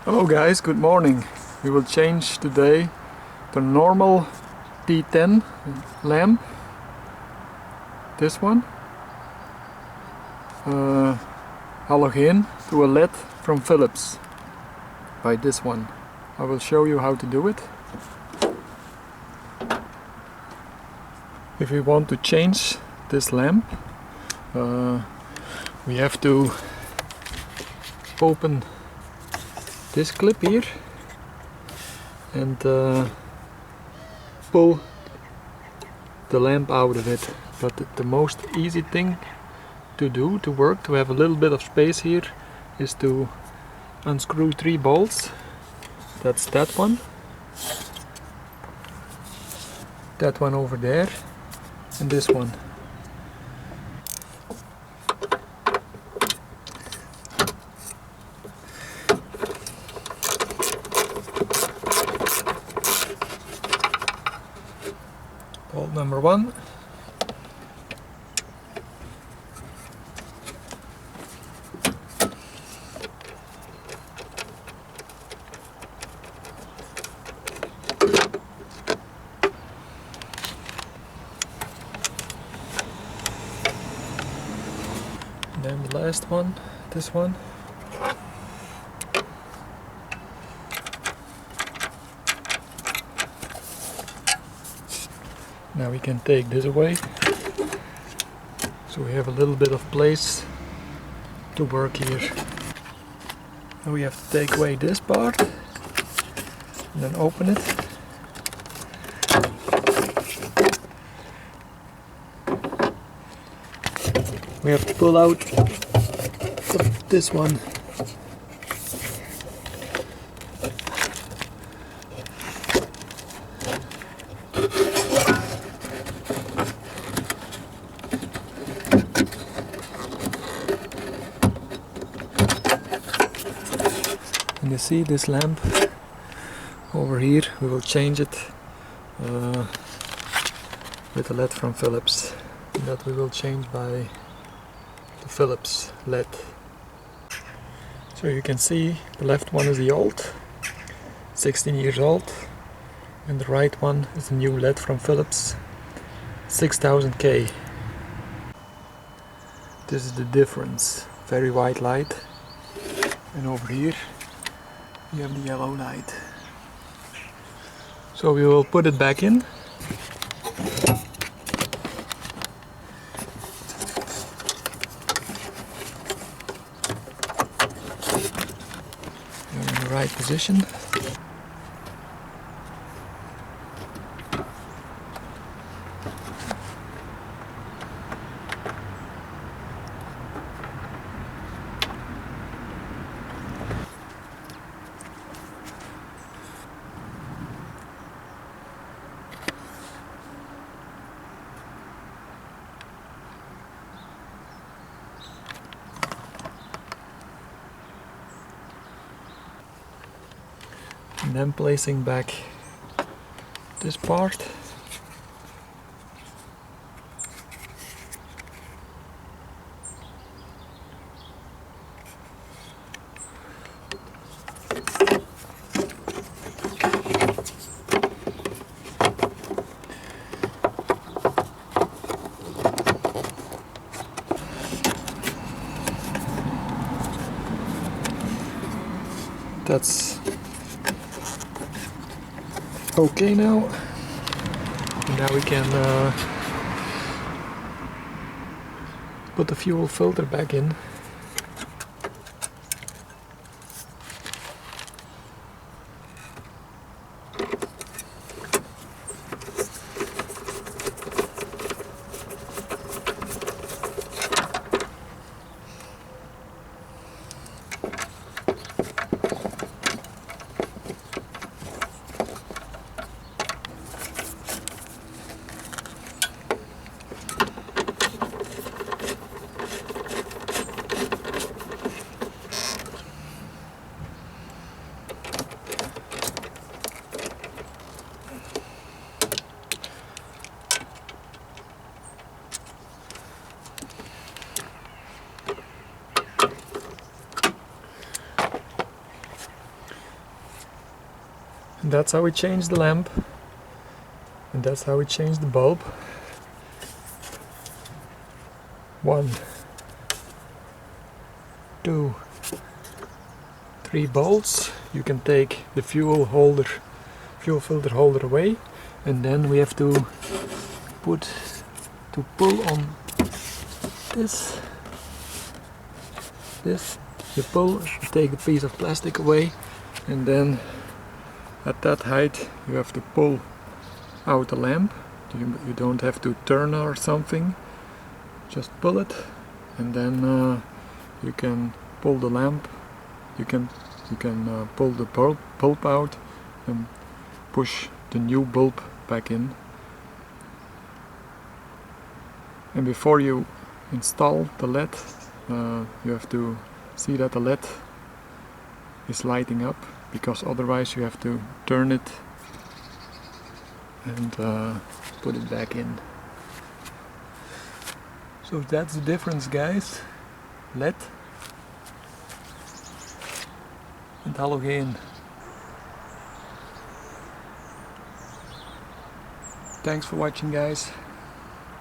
Hello guys, good morning. We will change today the normal T10 lamp, this one, halogen, to a LED from Philips by this one. I will show you how to do it. If we want to change this lamp, we have to open this clip here and pull the lamp out of it. But the most easy thing to do, to work, to have a little bit of space here, is to unscrew 3 bolts. That's that one over there, and this one. Bolt number 1. And then the last one, this one. Now we can take this away, so we have a little bit of place to work here. Now we have to take away this part and then open it. We have to pull out this one. And you see this lamp over here, we will change it with a LED from Philips. And that we will change by the Philips LED. So you can see the left one is the old, 16 years old, and the right one is the new LED from Philips, 6000K. This is the difference, very white light, and over here you have the yellow light. So we will put it back in. You're in the right position. And then placing back this part. That's okay now. And now we can put the fuel filter back in. that's how we change the lamp, and that's how we change the bulb. 1, 2, 3 bolts. You can take the fuel filter holder away, and then we have to pull on this. You pull, you take the piece of plastic away, and then at that height you have to pull out the lamp. You don't have to turn or something, just pull it, and then you can pull the lamp. You can pull the bulb out and push the new bulb back in. And before you install the LED, you have to see that the LED is lighting up, because otherwise you have to turn it and put it back in. So that's the difference, guys. LED and halogen. Thanks for watching, guys.